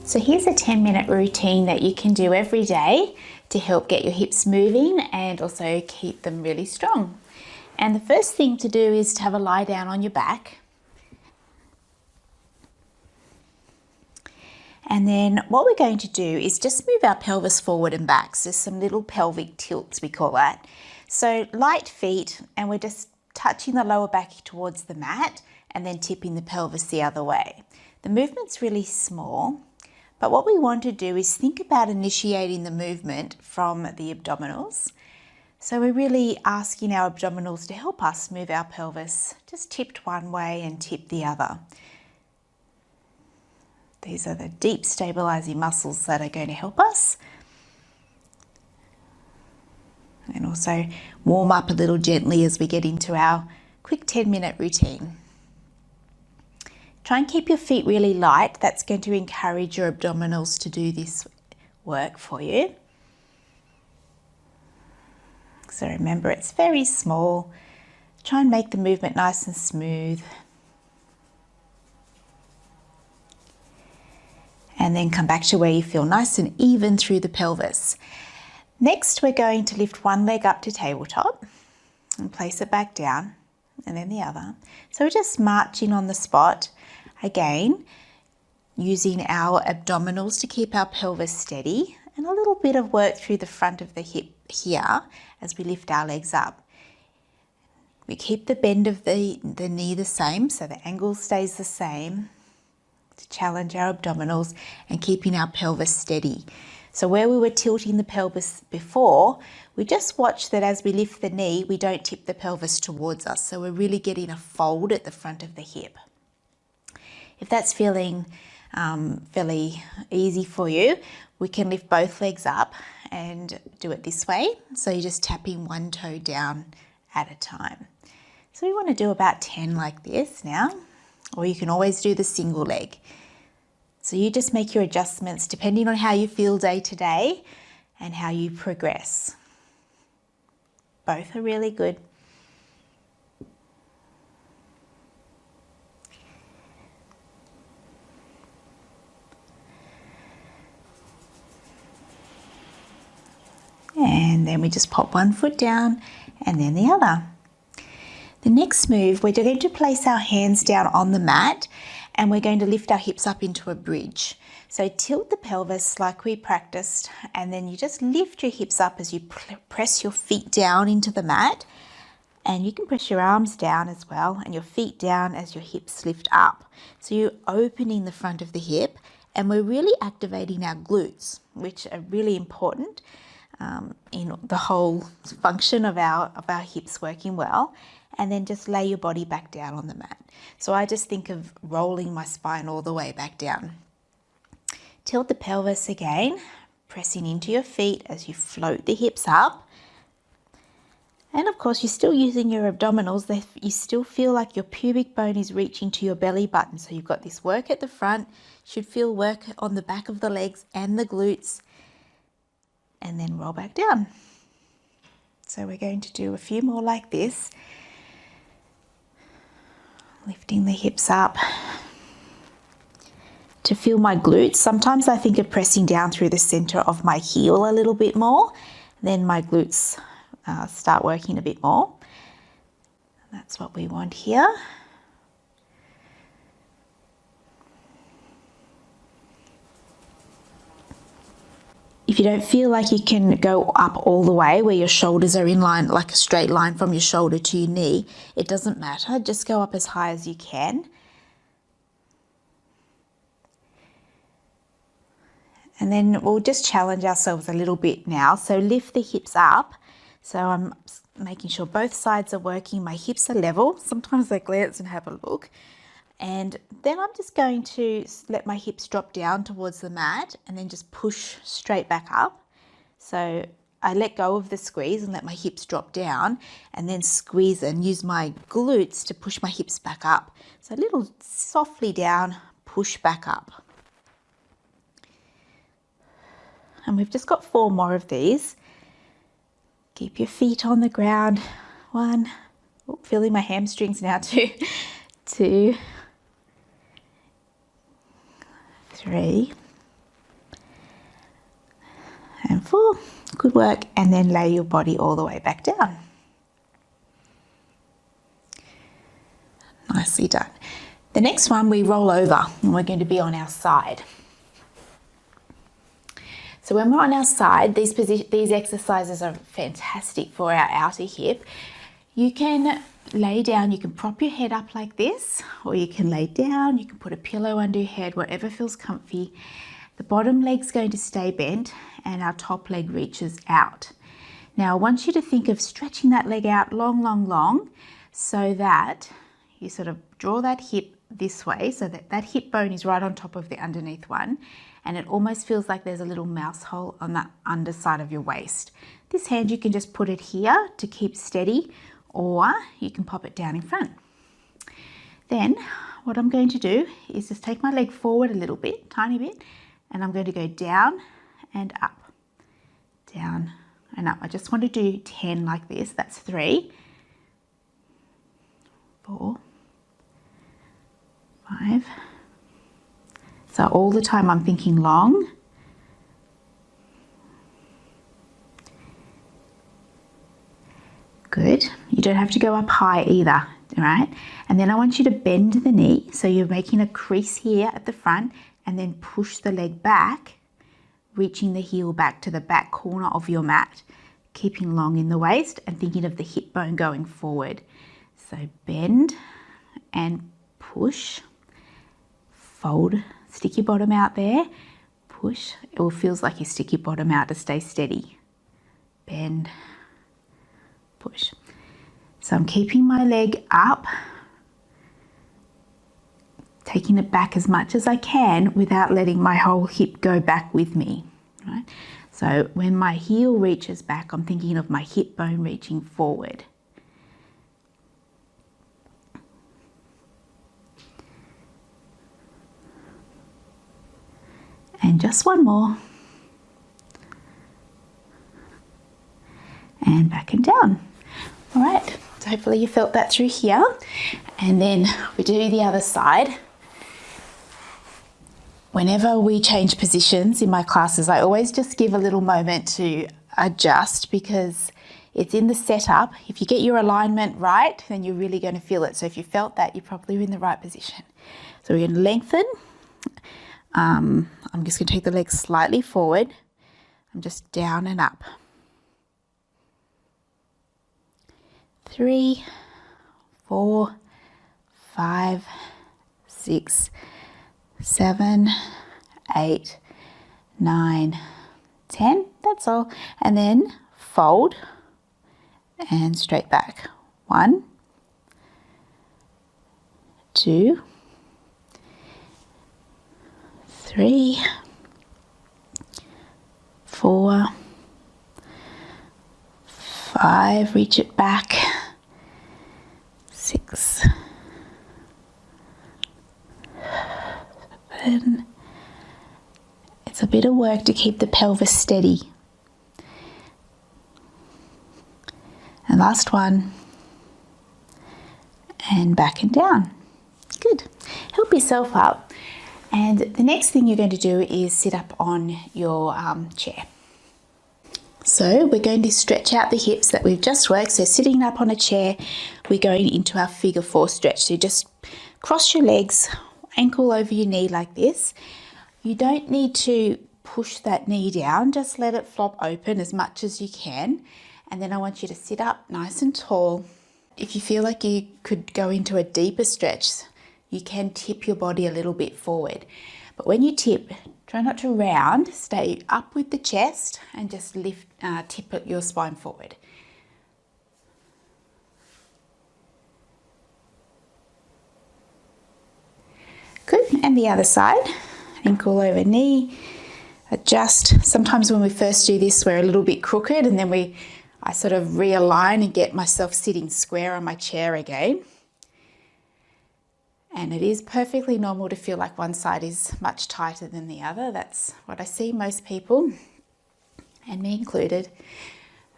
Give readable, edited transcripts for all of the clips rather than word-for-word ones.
So here's a 10-minute routine that you can do every day to help get your hips moving and also keep them really strong. And the first thing to do is to have a lie down on your back. And then what we're going to do is just move our pelvis forward and back. So some little pelvic tilts, we call that. So light feet, and we're just touching the lower back towards the mat and then tipping the pelvis the other way. The movement's really small, but what we want to do is think about initiating the movement from the abdominals. So we're really asking our abdominals to help us move our pelvis, just tipped one way and tipped the other. These are the deep stabilizing muscles that are going to help us. And also warm up a little gently as we get into our quick 10-minute routine. Try and keep your feet really light. That's going to encourage your abdominals to do this work for you. So remember, it's very small. Try and make the movement nice and smooth. And then come back to where you feel nice and even through the pelvis. Next, we're going to lift one leg up to tabletop and place it back down, and then the other. So we're just marching on the spot. Again, using our abdominals to keep our pelvis steady, and a little bit of work through the front of the hip here as we lift our legs up. We keep the bend of the knee the same, so the angle stays the same to challenge our abdominals and keeping our pelvis steady. So where we were tilting the pelvis before, we just watch that as we lift the knee, we don't tip the pelvis towards us. So we're really getting a fold at the front of the hip. If that's feeling fairly easy for you, we can lift both legs up and do it this way. So you're just tapping one toe down at a time. So we want to do about 10 like this now, or you can always do the single leg. So you just make your adjustments depending on how you feel day to day and how you progress. Both are really good. And then we just pop one foot down and then the other. The next move, we're going to place our hands down on the mat and we're going to lift our hips up into a bridge. So tilt the pelvis like we practiced, and then you just lift your hips up as you press your feet down into the mat, and you can press your arms down as well and your feet down as your hips lift up. So you're opening the front of the hip, and we're really activating our glutes, which are really important in the whole function of our hips working well. And then just lay your body back down on the mat. So I just think of rolling my spine all the way back down. Tilt the pelvis again, pressing into your feet as you float the hips up. And of course, you're still using your abdominals. You still feel like your pubic bone is reaching to your belly button. So you've got this work at the front, should feel work on the back of the legs and the glutes, and then roll back down. So we're going to do a few more like this. Lifting the hips up to feel my glutes. Sometimes I think of pressing down through the center of my heel a little bit more. Then my glutes start working a bit more. That's what we want here. If you don't feel like you can go up all the way where your shoulders are in line, like a straight line from your shoulder to your knee, it doesn't matter. Just go up as high as you can. And then we'll just challenge ourselves a little bit now. So lift the hips up. So I'm making sure both sides are working. My hips are level. Sometimes I glance and have a look. And then I'm just going to let my hips drop down towards the mat and then just push straight back up. So I let go of the squeeze and let my hips drop down, and then squeeze and use my glutes to push my hips back up. So a little softly down, push back up. And we've just got 4 more of these. Keep your feet on the ground. 1, Oh, feeling my hamstrings now too. 2, 3, and 4. Good work. And then lay your body all the way back down. Nicely done. The next one, we roll over and we're going to be on our side. So when we're on our side, these exercises are fantastic for our outer hip. You can lay down, you can prop your head up like this, or you can lay down, you can put a pillow under your head, whatever feels comfy. The bottom leg's going to stay bent and our top leg reaches out. Now I want you to think of stretching that leg out long, long, long, so that you sort of draw that hip this way, so that that hip bone is right on top of the underneath one, and it almost feels like there's a little mouse hole on the underside of your waist. This hand, you can just put it here to keep steady, or you can pop it down in front. Then what I'm going to do is just take my leg forward a little bit, tiny bit, and I'm going to go down and up, down and up. I just want to do 10 like this. That's 3, 4, 5. So all the time I'm thinking long. Good. You don't have to go up high either, all right? And then I want you to bend the knee. So you're making a crease here at the front and then push the leg back, reaching the heel back to the back corner of your mat, keeping long in the waist and thinking of the hip bone going forward. So bend and push, fold, stick your bottom out there, push. It will feels like you stick your bottom out to stay steady. Bend, push. So I'm keeping my leg up, taking it back as much as I can without letting my whole hip go back with me, right? So when my heel reaches back, I'm thinking of my hip bone reaching forward. And just one more. And back and down. All right, so hopefully you felt that through here. And then we do the other side. Whenever we change positions in my classes, I always just give a little moment to adjust, because it's in the setup. If you get your alignment right, then you're really going to feel it. So if you felt that, you're probably in the right position. So we're going to lengthen. I'm just going to take the legs slightly forward. I'm just down and up. 3, 4, 5, 6, 7, 8, 9, 10. That's all. And then fold and straight back. 1, 2, 3, 4, 5, reach it back, 6, 7. It's a bit of work to keep the pelvis steady. And last one, and back and down. Good. Help yourself up. And the next thing you're going to do is sit up on your chair. So we're going to stretch out the hips that we've just worked. So sitting up on a chair, we're going into our figure 4 stretch. So just cross your legs, ankle over your knee like this. You don't need to push that knee down, just let it flop open as much as you can. And then I want you to sit up nice and tall. If you feel like you could go into a deeper stretch, you can tip your body a little bit forward. But when you tip, try not to round, stay up with the chest and just lift, tip your spine forward. Good, and the other side, ankle over knee, adjust. Sometimes when we first do this, we're a little bit crooked, and then I sort of realign and get myself sitting square on my chair again. And it is perfectly normal to feel like one side is much tighter than the other. That's what I see most people, and me included.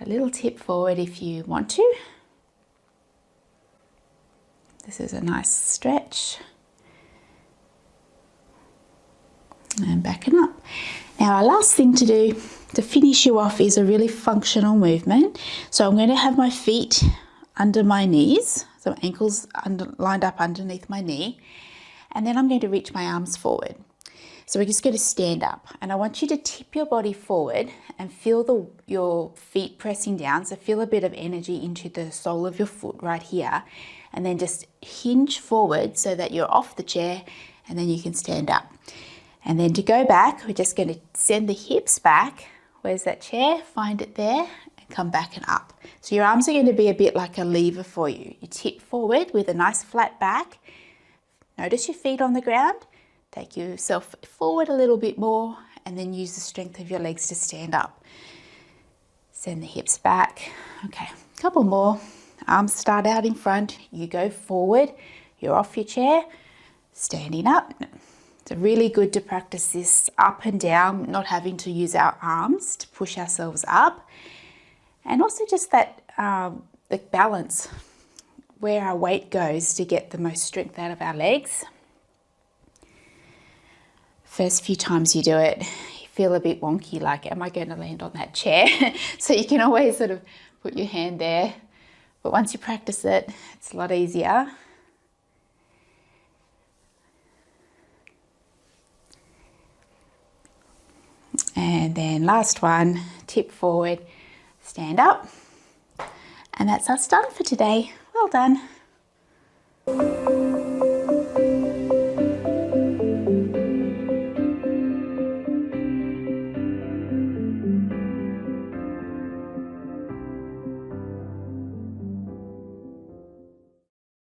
A little tip forward if you want to. This is a nice stretch. And backing up. Now our last thing to do to finish you off is a really functional movement. So I'm going to have my feet under my knees, so ankles lined up underneath my knee, and then I'm going to reach my arms forward. So we're just going to stand up, and I want you to tip your body forward and feel your feet pressing down. So feel a bit of energy into the sole of your foot right here, and then just hinge forward so that you're off the chair, and then you can stand up. And then to go back, we're just going to send the hips back. Where's that chair? Find it there and come back and up. So your arms are going to be a bit like a lever for you. You tip forward with a nice flat back. Notice your feet on the ground. Take yourself forward a little bit more and then use the strength of your legs to stand up. Send the hips back. Okay, a couple more. Arms start out in front. You go forward. You're off your chair, standing up. It's really good to practice this up and down, not having to use our arms to push ourselves up. And also just that the balance, where our weight goes to get the most strength out of our legs. First few times you do it, you feel a bit wonky, like, am I going to land on that chair? So you can always sort of put your hand there. But once you practice it, it's a lot easier. And then last one, tip forward, stand up. And that's us done for today. Well done.